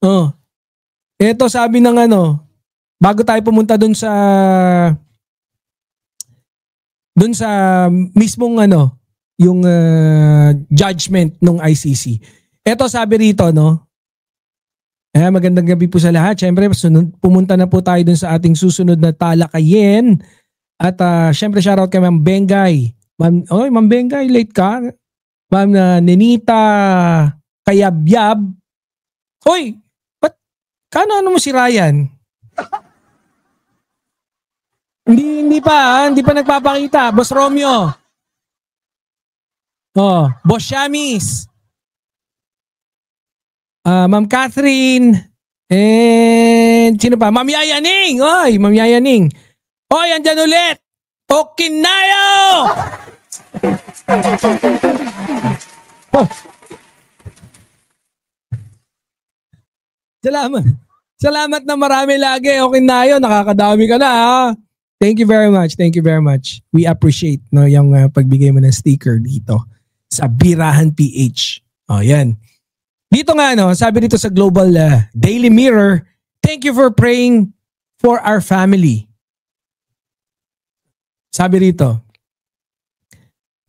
Oh. Ito sabi ng ano, bago tayo pumunta dun sa mismong ano, yung judgment ng ICC. Ito sabi rito, no? Magandang gabi po sa lahat. Siyempre, pumunta na po tayo dun sa ating susunod na talakayin. At siyempre, shoutout kay Ma'am Bengay. Ma'am Bengay, late ka. Ma'am Nenita Kayabyab. Hoy, ba't ano mo si Ryan? Hindi pa nagpapakita. Boss Romeo. Boss Shamis. Ma'am Catherine. And sino pa? Ma'am Yayaning. Oy, Ma'am Yayaning. Oy, andyan ulit. Okinayo! Salamat na marami lagi. Okinayo, nakakadami ka na ha. Thank you very much. We appreciate yung pagbigay mo ng sticker dito sa Birahan PH. Yan. Dito nga sabi dito sa Global Daily Mirror, thank you for praying for our family. Sabi rito,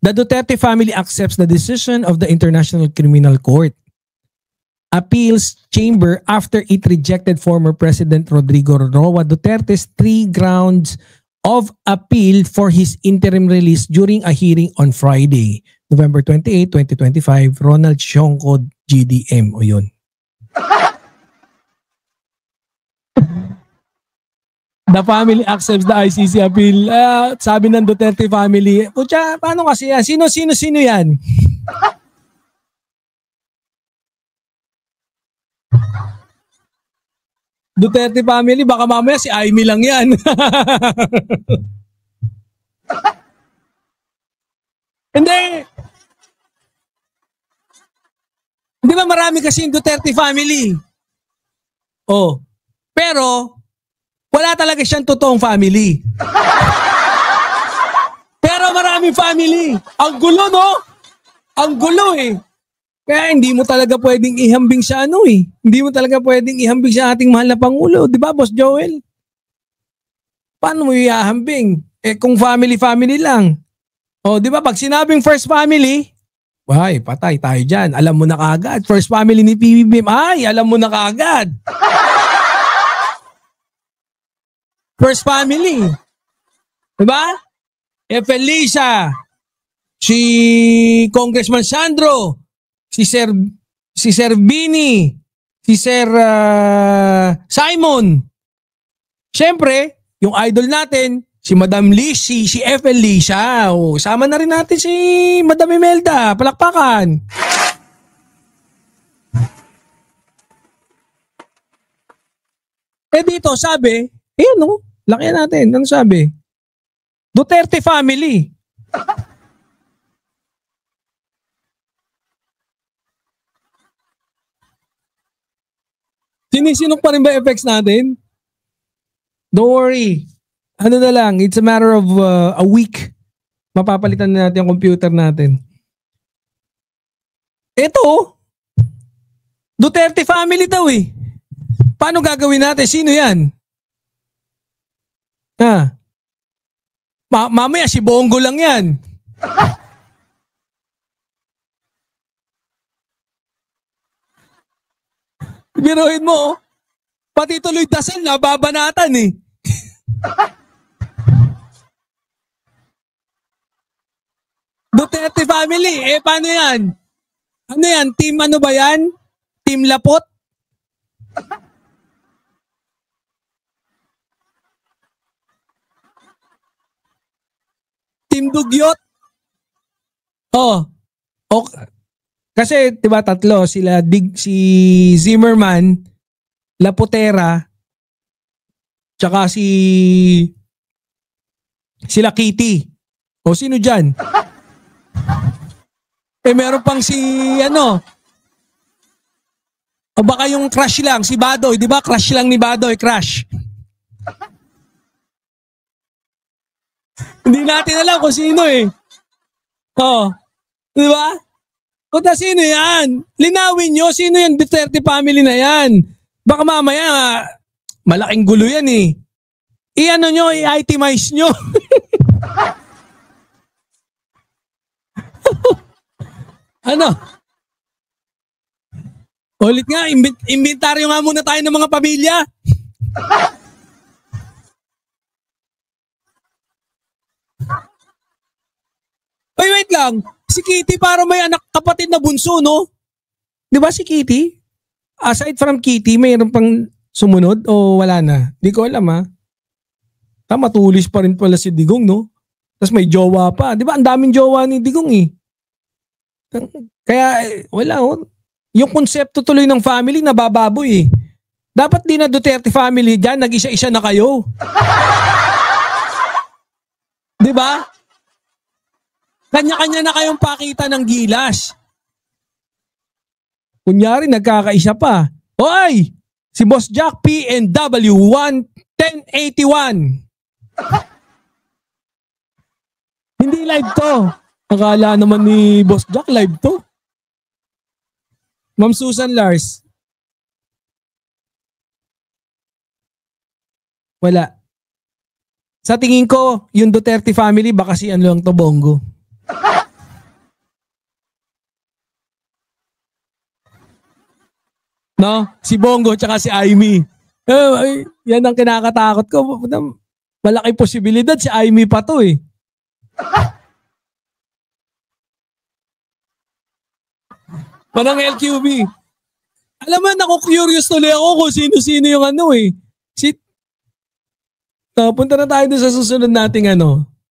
the Duterte family accepts the decision of the International Criminal Court Appeals Chamber after it rejected former President Rodrigo Roa Duterte's 3 grounds of appeal for his interim release during a hearing on Friday, November 28, 2025, Ronald Xiongco, GDM. O yun. The family accepts the ICC appeal. Sabi ng Duterte family, pucha, paano kasi yan? Sino yan? Duterte family, baka mamaya si Aimee lang yan. Hindi ba marami kasi yung Duterte family? Pero wala talaga siyang totoong family. Pero maraming family. Ang gulo, no? Ang gulo eh. Kaya hindi mo talaga pwedeng ihambing sa Hindi mo talaga pwedeng ihambing sa ating mahal na Pangulo. Di ba, Boss Joel? Paano mo ihahambing? Kung family lang. Di ba, pag sinabing first family, ay, patay tayo dyan. Alam mo na kaagad. First family ni PBBM, ay, alam mo na kaagad. First family. Di ba? Felicia, si Congressman Sandro, si Sir Bini, si Sir Simon. Siyempre, yung idol natin, si Madam Lizzie, si Felicia. Sama na rin natin si Madam Imelda. Palakpakan. Dito sabi, laki natin. Ano sabi? Duterte family. Sinisinok pa rin ba effects natin? Don't worry. Ano na lang, it's a matter of a week. Mapapalitan na natin yung computer natin. Ito, Duterte family daw eh. Paano gagawin natin? Sino yan? Mamaya si Bongo lang yan. Biruin mo, pati tuloy dasal nababanatan eh. Duterte family, paano yan? Ano yan? Team ano ba yan? Team Lapot? Team Dugyot? Okay. Kasi 'di ba tatlo sila si Zimmerman, Laputera, tsaka sila Kitty. Sino diyan? Meron pang si baka yung crush lang si Badoy, 'di ba? Crush lang ni Badoy, crush. Hindi natin alam kung sino eh. 'Di ba? Sino yan? Linawin nyo, sino yan Duterte family na yan? Baka mamaya, malaking gulo yan eh. I-ano nyo, i-itemize nyo. Ano? Ulit nga, inventaryo nga muna tayo ng mga pamilya. Ay, wait lang. Si Kitty parang may anak kapatid na bunso, no? Di ba si Kitty? Aside from Kitty, mayroon pang sumunod o wala na? Di ko alam ha. Matulis pa rin pala si Digong, no? Tapos may jowa pa. Di ba ang daming jowa ni Digong eh. Kaya wala oh. Yung konsepto tuloy ng family nabababoy eh. Dapat di na Duterte family dyan, nag-isa-isa na kayo. Di ba? Kanya-kanya na kayong pakita ng gilas. Kunyari, nagkakaisa pa. Hoy! Si Boss Jack PNW 1081. Hindi live to. Akala naman ni Boss Jack live to. Ma'am Susan Lars. Wala. Sa tingin ko, yung Duterte family, baka si ano lang to, Bongo. No? Si Bongo tsaka si Aimee. Yan ang kinakatakot ko. Malaki posibilidad si Aimee pa to eh. Parang LQB. Alam mo, naku-curious tuloy ako kung sino-sino yung ano eh. Punta na tayo dun sa susunod nating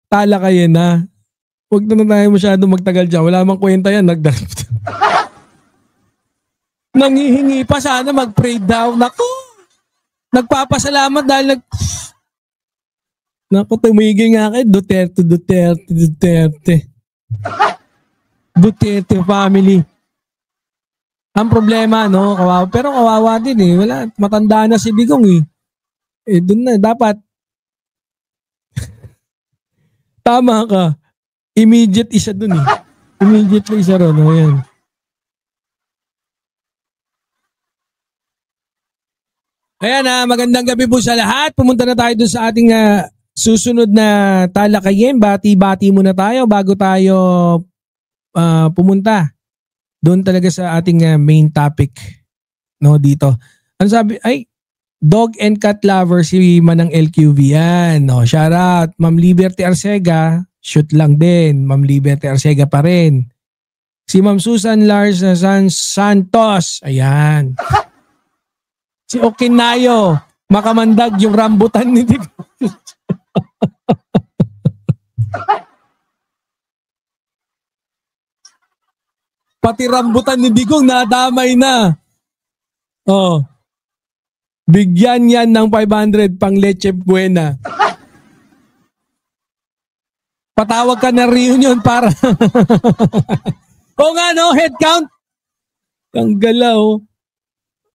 talakayin na. Huwag na tayo masyado magtagal dyan. Wala mang kwenta yan. Nanghihingi pa sana mag-pray daw. Naku! Nagpapasalamat dahil Naku, tumigil nga kay Duterte. Duterte family. Ang problema, no? Kawawa. Pero kawawa din eh. Wala. Matanda na si Digong eh. Doon na. Dapat. Tama ka. Immediate isa dun eh. Immediately isa ron. Ayan. Ayan magandang gabi po sa lahat. Pumunta na tayo dun sa ating susunod na talakayin. Bati-bati muna tayo bago tayo pumunta doon talaga sa ating main topic no dito. Ano sabi? Ay, dog and cat lover si Manang LQV yan. No, shout out. Ma'am Liberty Arcega, shoot lang din. Ma'am Liberty Arcega pa rin. Si Ma'am Susan Lars Santos, ayan. Si Okinayo, makamandag yung rambutan ni Digong. Pati rambutan ni Digong nadamay na. Oh. Bigyan yan ng 500 pang leche buena. Patawag ka na reunion para. O nga no, head count. Ang galaw.